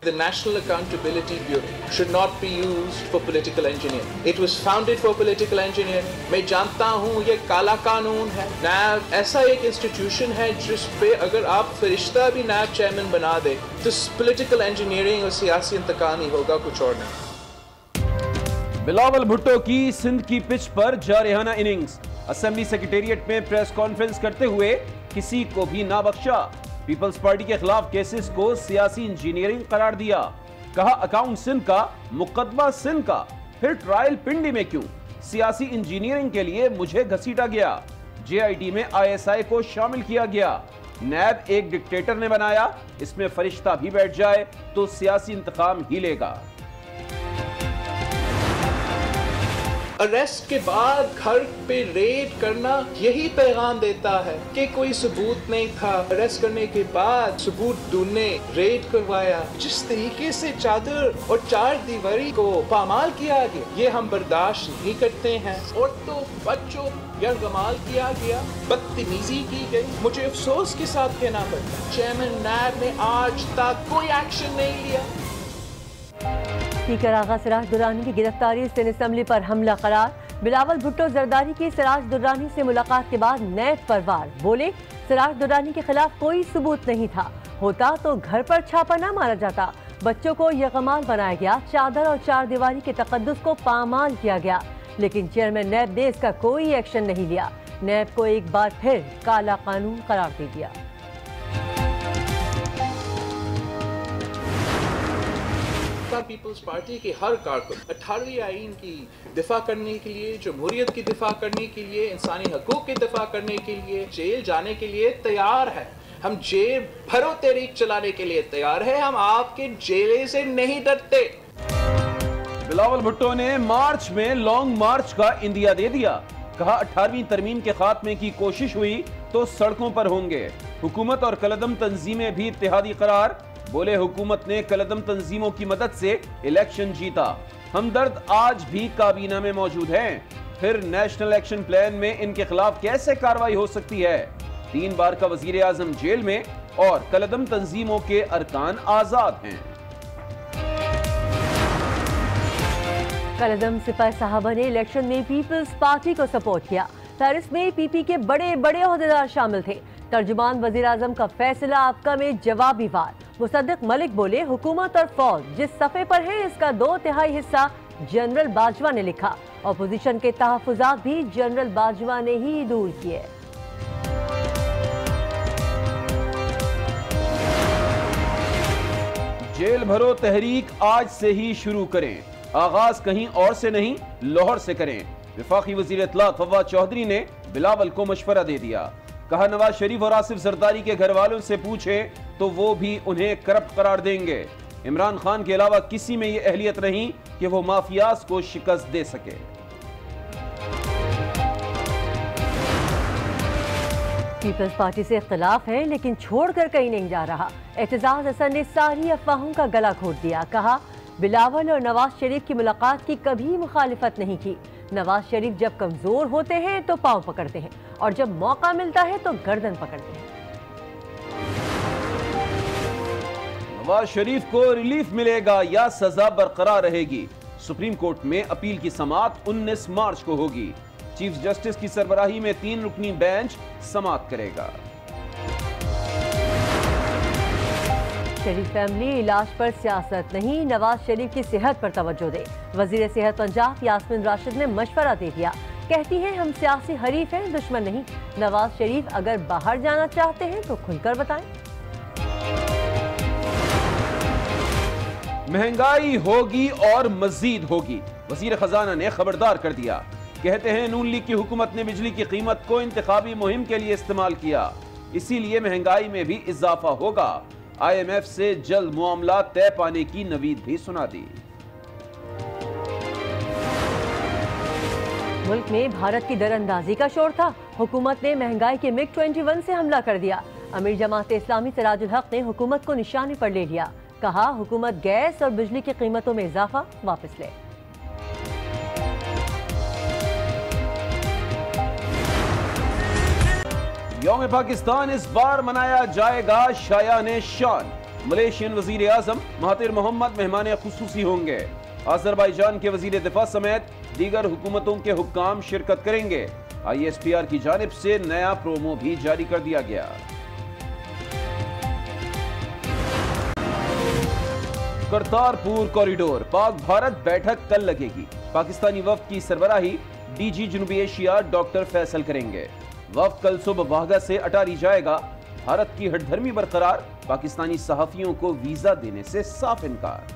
The National Accountability Bureau should not be used for political engineering. It was founded for political engineering. मैं जानता हूँ ये काला कानून है। नैब ऐसा एक इंस्टीट्यूशन है जिस पे अगर आप फरिश्ता भी नैब चेयरमैन बना दे तो पॉलिटिकल इंजीनियरिंग और सियासी इंतकाम ही होगा, कुछ और नहीं। बिलावल भुट्टो की सिंध की पिच पर जारहाना इनिंग्स। असेंबली सेक्रेटेरिएट में प्रेस कॉन्फ्रेंस करते हुए किसी को भी ना बख्शा। पीपल्स पार्टी के खिलाफ केसेस को सियासी इंजीनियरिंग करार दिया। कहा अकाउंट सिंध का, मुकदमा सिंध का, फिर ट्रायल पिंडी में क्यों? सियासी इंजीनियरिंग के लिए मुझे घसीटा गया। जेआईटी में आईएसआई को शामिल किया गया। नैब एक डिक्टेटर ने बनाया, इसमें फरिश्ता भी बैठ जाए तो सियासी इंतकाम ही लेगा। अरेस्ट के बाद घर पे रेड करना यही पैगाम देता है कि कोई सबूत नहीं था। अरेस्ट करने के बाद सबूत ढूंढने रेड करवाया। जिस तरीके से चादर और चार दीवारी को पामाल किया गया, ये हम बर्दाश्त नहीं करते हैं। औरतों, बच्चों यरगमाल किया गया, बदतमीजी की गई। मुझे अफसोस के साथ कहना पड़ता है चेयरमैन नैब ने आज तक कोई एक्शन नहीं लिया। स्पीकर आगा सिराज दुर्रानी की गिरफ्तारी, सिंध असेंबली पर हमला करार। बिलावल भुट्टो जरदारी की सिराज दुर्रानी से मुलाकात के बाद नैब पर वार। बोले सिराज दुर्रानी के खिलाफ कोई सबूत नहीं था, होता तो घर पर छापा ना मारा जाता। बच्चों को यरगमाल बनाया गया, चादर और चार दीवारी के तकद्दुस को पामाल किया गया, लेकिन चेयरमैन नैब ने इसका कोई एक्शन नहीं लिया। नैब को एक बार फिर काला कानून करार दे दिया। पीपल्स पार्टी के हर कारकुन 18वीं आईन की दिफा करने के लिए, जमहूरियत की दिफा करने के लिए, इंसानी हकूक की दिफा करने के लिए जेल जाने के लिए तैयार है। हम जेल भरो तहरीक चलाने के लिए तैयार है। हम आपके जेल से नहीं डरते। बिलावल भुट्टो ने मार्च में लॉन्ग मार्च का इंदिया दे दिया। कहा 18वीं तरमीम के खात्मे की कोशिश हुई तो सड़कों पर होंगे। हुकूमत और कलदम तंजीमें भी इत्तेहादी करार। बोले हुकूमत ने कलदम तंजीमों की मदद से इलेक्शन जीता। हमदर्द आज भी काबीना में मौजूद हैं। फिर नेशनल एक्शन प्लान में इनके खिलाफ कैसे कार्रवाई हो सकती है? 3 बार का वजीर आजम जेल में और कलदम तंजीमों के अरकान आजाद हैं। कलदम सिपाही साहबा ने इलेक्शन में पीपल्स पार्टी को सपोर्ट किया। पेरिस में पीपी के बड़े बड़े ओहदेदार शामिल थे। तर्जुमान वजीर आजम का फैसला आपका में जवाबी वार। मुसद्दिक मलिक बोले हुकूमत और फौज जिस सफ़े पर है इसका 2/3 हिस्सा जनरल बाजवा ने लिखा। अपोजिशन के तहफ़्फ़ुज़ात भी जनरल बाजवा ने ही दूर किए। जेल भरो तहरीक आज से ही शुरू करें। आगाज कहीं और से नहीं, लाहौर से करें। वफाकी वजीर इत्तलात फवाद चौधरी ने बिलावल को मशवरा दे दिया। कहा नवाज शरीफ और आसिफ जरदारी के घर वालों से पूछें तो वो भी उन्हें करप्ट करार देंगे। इमरान खान के अलावा किसी में ये अहलियत नहीं कि वो माफियाज को शिकस्त दे सके। पीपल्स पार्टी से इख्तिलाफ है लेकिन छोड़कर कहीं नहीं जा रहा। एतजाज हसन ने सारी अफवाहों का गला घोट दिया। कहा बिलावल और नवाज शरीफ की मुलाकात की कभी मुखालिफत नहीं की। नवाज शरीफ जब कमजोर होते हैं तो पांव पकड़ते हैं और जब मौका मिलता है तो गर्दन पकड़ते हैं। नवाज शरीफ को रिलीफ मिलेगा या सजा बरकरार रहेगी? सुप्रीम कोर्ट में अपील की समाअत 19 मार्च को होगी। चीफ जस्टिस की सरबराही में 3 रुकनी बेंच समाअत करेगा। शरीफ फैमिली इलाज पर सियासत नहीं, नवाज शरीफ की सेहत पर तवज्जो दे। वजीर सेहत पंजाब यास्मीन राशिद ने मशवरा दे दिया। कहती हैं हम सियासी हरीफ हैं, दुश्मन नहीं। नवाज शरीफ अगर बाहर जाना चाहते हैं तो खुलकर बताएं। महंगाई होगी और मजीद होगी, वजीर खजाना ने खबरदार कर दिया। कहते हैं नून लीग की हुकूमत ने बिजली की कीमत को इंतखाबी मुहिम के लिए इस्तेमाल किया, इसीलिए महंगाई में भी इजाफा होगा। IMF से जल्द मामला तय पाने की नवीद भी सुना दी। मुल्क में भारत की दरअंदाजी का शोर था। हुकूमत ने महंगाई के MiG-21 से हमला कर दिया। अमीर जमात इस्लामी सिराजुल हक ने हुकूमत को निशाने पर ले लिया। कहा हुकूमत गैस और बिजली की कीमतों में इजाफा वापस ले। यौम पाकिस्तान इस बार मनाया जाएगा शायाने शान। मलेशियन वजीर आजम महातिर मोहम्मद मेहमान खुसूसी होंगे। अजरबैजान के वजीर दिफा समेत दीगर हुकूमतों के हुक्काम शिरकत करेंगे। ISPR की जानिब से नया प्रोमो भी जारी कर दिया गया। करतारपुर कॉरिडोर पाक भारत बैठक कल लगेगी। पाकिस्तानी वफ्द की सरबराही DG जनूबी एशिया डॉक्टर फैसल करेंगे। वफ्द कल सुबह वाघा से अटारी जाएगा। भारत की हठधर्मी बरकरार, पाकिस्तानी सहाफियों को वीजा देने से साफ इनकार।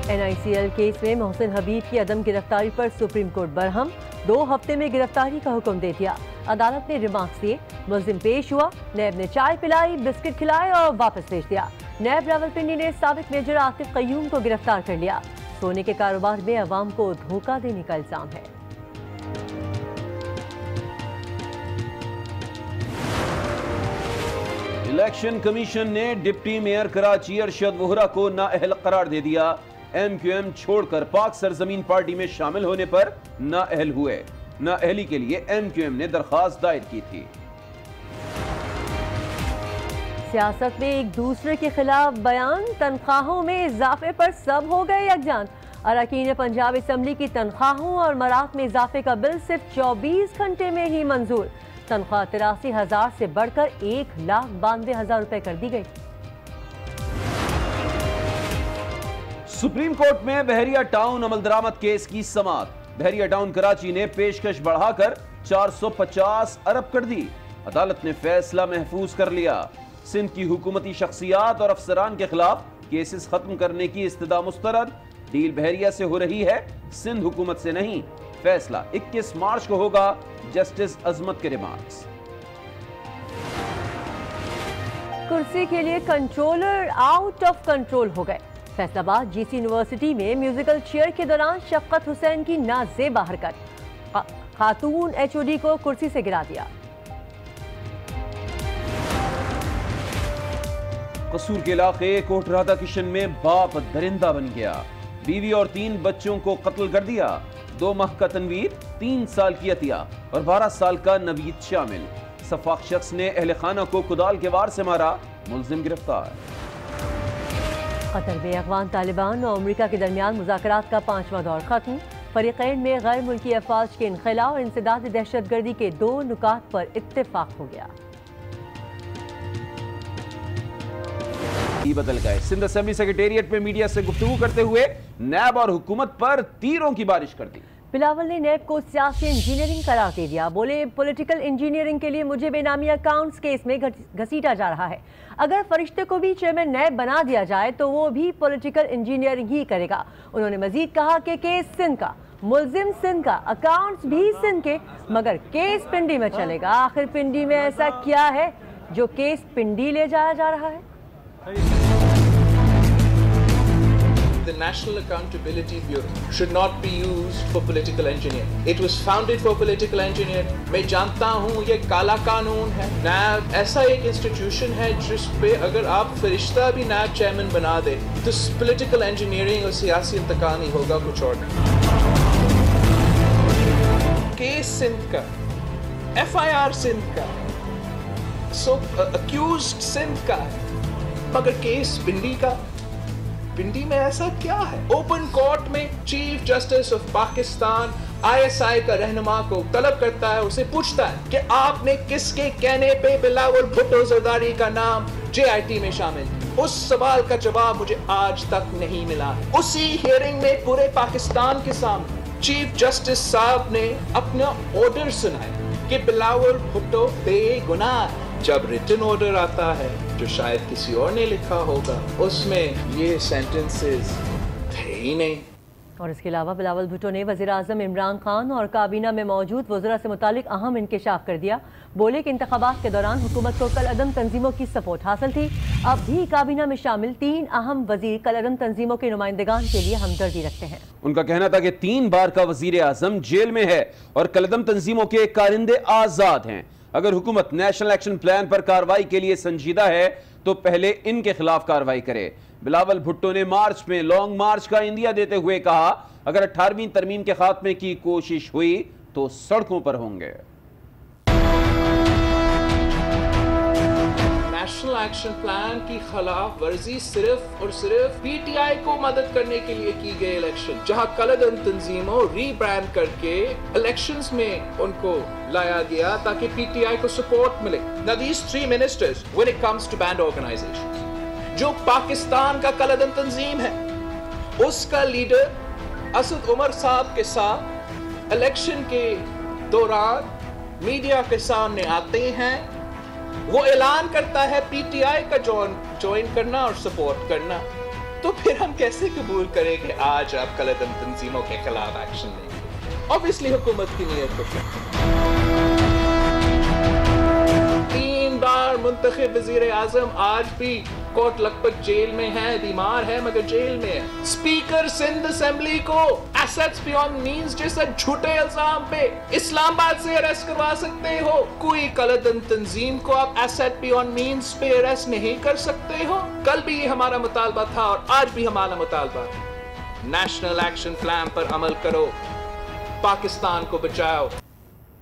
NICL केस में मोहसिन हबीब की अदम गिरफ्तारी पर सुप्रीम कोर्ट बरहम, 2 हफ्ते में गिरफ्तारी का हुक्म दे दिया। अदालत ने रिमार्क्स दिए, मुल्जिम पेश हुआ, नैब ने चाय पिलाई, बिस्किट खिलाए और वापस भेज दिया। नैब रावलपिंडी ने साबिक मेजर आतिफ कयूम को गिरफ्तार कर लिया। सोने के कारोबार में अवाम को धोखा देने का इल्जाम है। इलेक्शन कमीशन ने डिप्टी मेयर कराची अरशद वोहरा को नाअहल करार दे दिया। MQM छोड़कर पाक सरजमीन पार्टी में शामिल होने पर नाअहल हुए। नाअहली के लिए MQM ने दरखास्त दायर की थी। सियासत में एक दूसरे के खिलाफ बयान, तनख्वाहों में इजाफे पर सब हो गए यकजान। अरकान पंजाब असम्बली की तनख्वाहों और मरात में इजाफे का बिल सिर्फ 24 घंटे में ही मंजूर। तनख्वाह 83,000 से बढ़कर 1,92,000 रुपए कर दी गई। सुप्रीम कोर्ट में बहरिया टाउन अमल दरामद केस की समाअत। बहरिया टाउन कराची ने पेशकश बढ़ाकर 450 अरब कर दी। अदालत ने फैसला महफूज कर लिया। सिंध की हुकूमती शख्सियात और अफसरान के खिलाफ केसेस खत्म करने की इस्तदा मुस्तरद। डील बहरिया से हो रही है, सिंध हुकूमत से नहीं। फैसला 21 मार्च को होगा। जस्टिस अजमत के रिमार्क्स। कुर्सी के लिए कंट्रोलर आउट ऑफ कंट्रोल हो गए। फैसलाबाद GC यूनिवर्सिटी में म्यूजिकल चेयर के दौरान शफकत हुसैन की नाजेबा हरकत, खातून HOD को कुर्सी से गिरा दिया। कसूर के इलाके कोट राधा किशन में बाप दरिंदा बन गया। बीवी और 3 बच्चों को कत्ल कर दिया। 2 माह का तनवीर, 3 साल की अतिया और 12 साल का नवीद शामिल। सफाक शख्स ने अहले खाना को कुदाल के वार से मारा। मुल्जिम गिरफ्तार। कतर में अफगान तालिबान और अमेरिका के दरमियान मुज़ाकरात का 5वां दौर खत्म। फरीक़ैन में गैर मुल्की अफवाज के इनखला और इंसदाद दहशतगर्दी के 2 नुकात पर इत्तेफाक हो गया। बदल गए। सिंध असेंबली सेक्रेटेरिएट में मीडिया से गुफ्तगू करते हुए नैब और हुकूमत पर तीरों की बारिश कर दी। बिलावल ने नैब को सियासी इंजीनियरिंग करार दे दिया। बोले, पॉलिटिकल इंजीनियरिंग के लिए मुझे बेनामी अकाउंट्स केस में घसीटा जा रहा है। अगर फरिश्ते को भी चेयरमैन नैब बना दिया जाए तो वो भी पॉलिटिकल इंजीनियरिंग ही करेगा। उन्होंने मजीद कहा कि केस सिंध का, मुल्जिम सिंध का, अकाउंट्स भी सिंध के, मगर केस पिंडी में चलेगा। आखिर पिंडी में ऐसा क्या है जो केस पिंडी ले जाया जा रहा है? The National Accountability Bureau should not be used for political engineering. It was founded for political engineering. मैं जानता हूँ ये काला कानून है। नैब ऐसा एक इंस्टीट्यूशन है जिस पे अगर आप फरिश्ता भी नैब चेयरमैन बना दे तो political engineering और सियासी इंतकाल नहीं होगा, कुछ और नहीं। केस सिंध का, FIR सिंध का, accused सिंध का, मगर केस पिंडी का। पिंडी में ऐसा क्या है? ओपन कोर्ट में chief justice of Pakistan ISI का रहनुमा को तलब करता है, उसे पूछता है कि आपने किसके कहने पे बिलावल भुट्टो जरदारी का नाम JIT में शामिल किया। उस सवाल का जवाब मुझे आज तक नहीं मिला। उसी हियरिंग में पूरे पाकिस्तान के सामने चीफ जस्टिस साहब ने अपना ऑर्डर सुनाया कि बिलावल भुट्टो बेगुनाह है। जब रिटन ऑर्डर आता है जो शायद किसी और ने लिखा होगा, उसमें ये सेंटेंसेस थे ही नहीं। और इसके अलावा बिलावल भुट्टो ने वज़ीर आज़म इमरान खान और काबीना में मौजूद वज़रा से मुतालिक अहम इंकशाफ कर दिया। बोले कि इंतखाबात के दौरान हुकूमत को कलअदम तंजीमों की सपोर्ट हासिल थी। अब भी काबीना में शामिल 3 अहम वजीर कलअदम तंजीमों के नुमाइंदगान के लिए हमदर्दी रखते हैं। उनका कहना था कि 3 बार का वज़ीर आज़म जेल में है और कलअदम तंजीमों के कारिंदे आज़ाद हैं। अगर हुकूमत नेशनल एक्शन प्लान पर कार्रवाई के लिए संजीदा है तो पहले इनके खिलाफ कार्रवाई करे। बिलावल भुट्टो ने मार्च में लॉन्ग मार्च का इंदिया देते हुए कहा, अगर 18वीं तरमीम के खात्मे की कोशिश हुई तो सड़कों पर होंगे। नेशनल एक्शन प्लान की खिलाफ वर्जी सिर्फ और सिर्फ पीटीआई को मदद करने के लिए की गई इलेक्शन, जहां कलदम तंजीमों रीब्रांड करके इलेक्शंस में उनको लाया गया ताकि पीटीआई को सपोर्ट मिले। Now these three ministers, when it comes to banned organizations, जो पाकिस्तान का कलदम तंजीम है, उसका लीडर असद उमर साहब के साथ इलेक्शन के दौरान मीडिया के सामने आते हैं, वो ऐलान करता है पीटीआई का ज्वाइन करना और सपोर्ट करना। तो फिर हम कैसे कबूल करें कि आज आप कलदम तंजीमों के खिलाफ एक्शन लेंगे? ऑब्वियसली हुकूमत की नीयत को 3 बार मुंतखब वजीर आजम आज भी कोट लखपत जेल में है, बीमार है मगर जेल में है। स्पीकर सिंध असेंबली को एसेट्स बियॉन्ड मींस जैसा झूठे इल्जाम पे इस्लामाबाद से अरेस्ट करवा सकते हो, कोई कलदम तंजीम को आप एसेट बियॉन्ड मींस पे अरेस्ट नहीं कर सकते हो। कल भी ये हमारा मुतालबा था और आज भी हमारा मुतालबा, नेशनल एक्शन प्लान पर अमल करो, पाकिस्तान को बचाओ।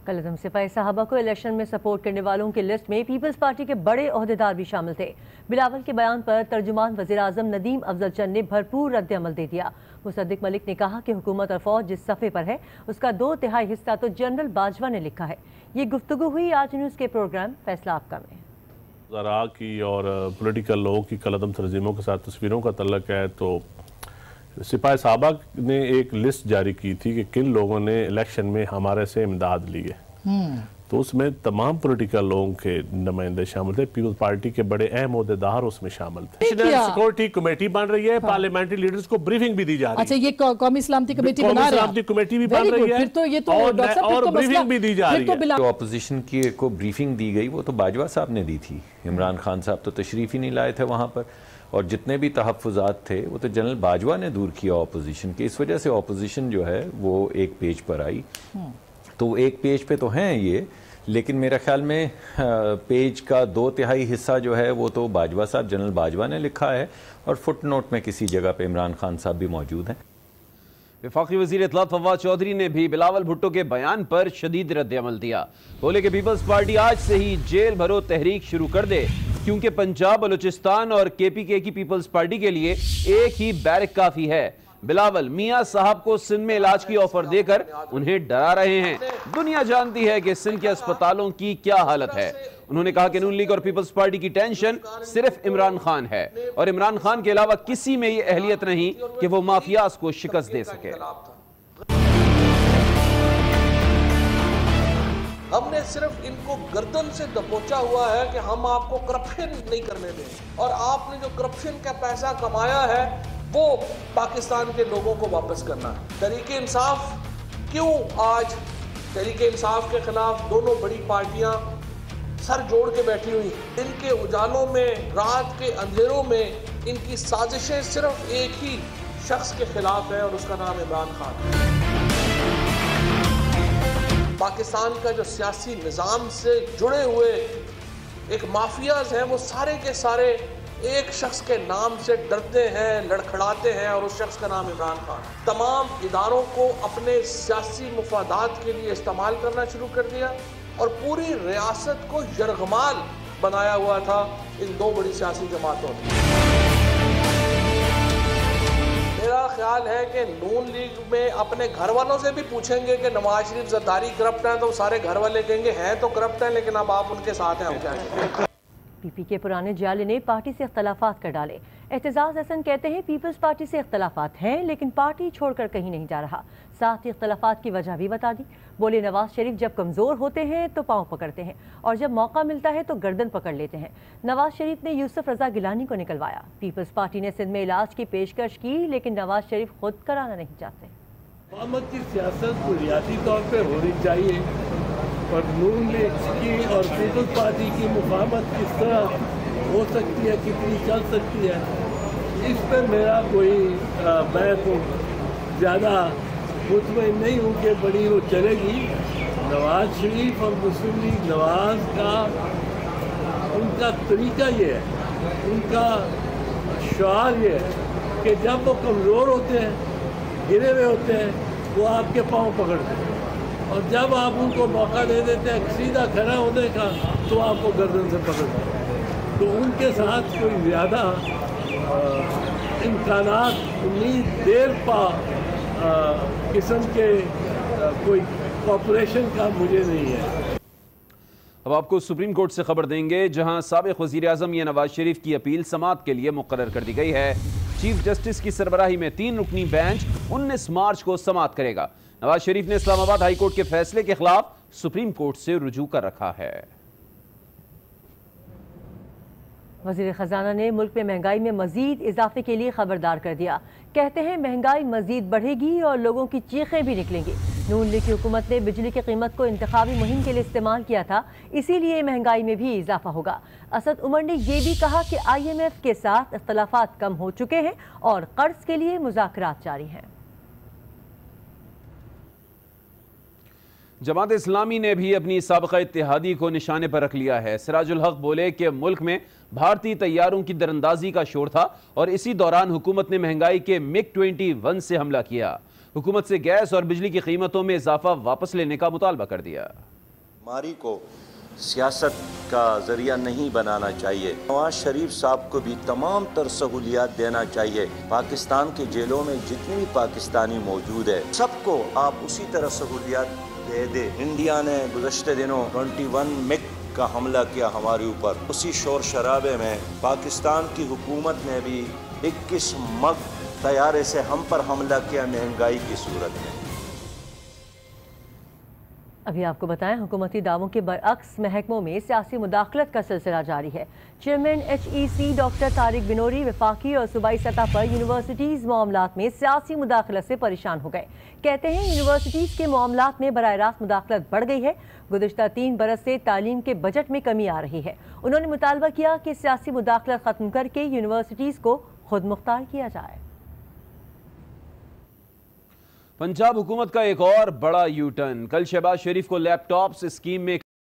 कलदम सिपाही साहबा को इलेक्शन में सपोर्ट करने वालों की लिस्ट में पीपल्स पार्टी के बड़े ओहदेदार भी शामिल थे। बिलावल के बयान पर तर्जुमान वज़ीर आज़म नदीम अफजल चंद ने भरपूर रद्द अमल दे दिया। मुसद्दिक मलिक ने कहा कि हुकूमत और फौज जिस सफ़े पर है उसका 2/3 हिस्सा तो जनरल बाजवा ने लिखा है। ये गुफ्तगू हुई आज न्यूज़ के प्रोग्राम फैसला आपका में। ज़रा की और पोलिटिकल लोगों की कलदम तंजीमों के साथ तस्वीरों का तल्लक है, तो सिपाही साहबा ने एक लिस्ट जारी की थी कि किन लोगों ने इलेक्शन में हमारे से इमदाद ली है, तो उसमें तमाम पॉलिटिकल लोगों के नुमाइंदे शामिल थे। पीपल्स पार्टी के बड़े अहम ओहदेदार उसमें शामिल थे। नेशनल सिक्योरिटी कमेटी बन रही है, पार्लियामेंट्री लीडर्स को ब्रीफिंग भी दी जा रही है। अच्छा, ये कौमी सलामती कमेटी बना रही है, सलामती कमेटी भी बन रही है, फिर तो ये तो और ब्रीफिंग भी दी जा रही है। जो ऑपोजिशन की को ब्रीफिंग दी गई वो तो बाजवा साहब ने दी थी, इमरान खान साहब तो तशरीफ ही नहीं लाए थे वहां पर, और जितने भी तहफ़्फ़ुज़ात थे वो तो जनरल बाजवा ने दूर किया ऑपोजिशन के। इस वजह से ऑपोजिशन जो है वो एक पेज पर आई, तो एक पेज पे तो हैं ये, लेकिन मेरे ख्याल में पेज का 2/3 हिस्सा जो है वो तो बाजवा साहब, जनरल बाजवा ने लिखा है, और फुट नोट में किसी जगह पे इमरान खान साहब भी मौजूद हैं। वफाकी वज़ीर इत्तलात फवाद चौधरी ने भी बिलावल भुट्टो के बयान पर शदीद रद्द अमल दिया। बोले कि पीपल्स पार्टी आज से ही जेल भरो तहरीक शुरू कर दे, क्योंकि पंजाब, बलूचिस्तान और KPK की पीपल्स पार्टी के लिए एक ही बैरक काफी है। बिलावल मियां साहब को सिंध में इलाज की ऑफर देकर उन्हें डरा रहे हैं। दुनिया जानती है कि सिंध के अस्पतालों की क्या हालत है। उन्होंने कहा कि नून लीग और पीपल्स पार्टी की टेंशन सिर्फ इमरान खान है, और इमरान खान के अलावा किसी में ये अहलियत नहीं कि वो माफियाज को शिकस्त दे सके। हमने सिर्फ इनको गर्दन से दबोचा हुआ है कि हम आपको करप्शन नहीं करने दें, और आपने जो करप्शन का पैसा कमाया है वो पाकिस्तान के लोगों को वापस करना है। तहरीक इंसाफ क्यों आज तहरीक इंसाफ के खिलाफ दोनों बड़ी पार्टियां सर जोड़ के बैठी हुई, इनके उजालों में, रात के अंधेरों में इनकी साजिशें सिर्फ एक ही शख्स के खिलाफ है, और उसका नाम इमरान खान है। पाकिस्तान का जो सियासी निज़ाम से जुड़े हुए एक माफियाज हैं, वो सारे के सारे एक शख्स के नाम से डरते हैं, लड़खड़ाते हैं, और उस शख्स का नाम इमरान खान। तमाम इदारों को अपने सियासी मुफादात के लिए इस्तेमाल करना शुरू कर दिया, और पूरी रियासत को यरगमाल बनाया हुआ था इन दो बड़ी सियासी जमातों ने। मेरा ख्याल है कि नून लीग में अपने घर वालों से भी पूछेंगे कि नवाज शरीफ जरदारी करप्ट हैं, तो सारे घर वाले कहेंगे हैं तो करप्ट हैं, लेकिन अब आप उनके साथ हैं, हम क्या करें। PP के पुराने जाले ने पार्टी से इख्तलाफात कर डाले। एहतजाज हसन कहते हैं पीपल्स पार्टी से इख्तलाफात हैं, लेकिन पार्टी छोड़कर कहीं नहीं जा रहा। साथ ही इख्तलाफात की वजह भी बता दी। बोले नवाज शरीफ जब कमज़ोर होते हैं तो पाँव पकड़ते हैं, और जब मौका मिलता है तो गर्दन पकड़ लेते हैं। नवाज शरीफ ने यूसुफ रजा गिलानी को निकलवाया। पीपल्स पार्टी ने सिंध में इलाज की पेशकश की, लेकिन नवाज शरीफ खुद कराना नहीं चाहते। हुकूमत की सियासत बुनियादी तौर पर होनी चाहिए, और नून लीग की और पीपल्स पार्टी की मुफाहमत किस तरह हो सकती है, कितनी चल सकती है, इस पर मेरा कोई मैं तो ज़्यादा मुतमईन नहीं हूँ कि बड़ी वो चलेगी। नवाज शरीफ और मुस्लिम लीग नवाज का उनका तरीका ये है, उनका शार ये है कि जब वो कमज़ोर होते हैं, गिरे हुए होते हैं, वो आपके पाँव पकड़ते हैं, और जब आप उनको मौका दे देते हैं सीधा खड़ा होने का, तो आपको गर्दन से पकड़ते हैं। तो उनके साथ कोई ज़्यादा इम्कानात उम्मीद देर पा किस्म के कोई कॉपरेशन का मुझे नहीं है। अब आपको सुप्रीम कोर्ट से खबर देंगे, जहां साबिक वज़ीर आज़म या नवाज शरीफ की अपील समाअत के लिए मुकर्रर कर दी गई है। चीफ जस्टिस की सरबराही में 3 रुकनी बेंच 19 मार्च को समाअत करेगा। नवाज शरीफ ने इस्लामाबाद हाई कोर्ट के फैसले के खिलाफ सुप्रीम कोर्ट से रुजू कर रखा है। वज़ीर ख़जाना ने मुल्क में महंगाई में मजीद इजाफे के लिए खबरदार कर दिया। कहते हैं महंगाई मजीद बढ़ेगी और लोगों की चीखें भी निकलेंगी। नून लीग की हुकूमत ने बिजली की कीमत को इंतखाबी मुहिम के लिए इस्तेमाल किया था, इसीलिए महंगाई में भी इजाफा होगा। असद उमर ने यह भी कहा कि IMF के साथ इख्तलाफात कम हो चुके हैं और कर्ज के लिए मुज़ाकरात जारी हैं। जमात इस्लामी ने भी अपनी साबिक़ा इत्तेहादी को निशाने पर रख लिया है। सिराजुल हक बोले कि मुल्क में भारतीय तैयारों की दरअंदाजी का शोर था और इसी दौरान हुकूमत ने महंगाई के MiG-21 से हमला किया। हुकूमत से गैस और बिजली की कीमतों में इजाफा वापस लेने का मुतालबा कर दिया। बीमारी को सियासत का जरिया नहीं बनाना चाहिए। नवाज शरीफ साहब को भी तमाम तर सहूलियात देना चाहिए। पाकिस्तान के जेलों में जितने भी पाकिस्तानी मौजूद है सबको आप उसी तरह सहूलियात दे दे। इंडिया ने गुज़श्ते दिनों 21 MiG का हमला किया हमारे ऊपर। उसी शोर शराबे में पाकिस्तान की हुकूमत ने भी 21 MiG तैयारे से हम पर हमला किया महंगाई की सूरत में। अभी आपको बताएं, हुकूमती दावों के बरअक्स महकमों में सियासी मुदाखलत का सिलसिला जारी है। Chairman HEC doctor Tariq Binori वफाकी और सूबाई सतह पर यूनिवर्सिटीज़ मामलात में सियासी मुदाखलत से परेशान हो गए। कहते हैं यूनिवर्सिटीज़ के मामलात में बराह रास्त मुदाखलत बढ़ गई है। गुज़िश्ता 3 बरस से तालीम के बजट में कमी आ रही है। उन्होंने मुतालबा किया कि सियासी मुदाखलत ख़त्म करके यूनिवर्सिटीज़ को खुद मुख्तार किया जाए। पंजाब हुकूमत का एक और बड़ा यू टर्न। कल शहबाज शरीफ को लैपटॉप्स स्कीम में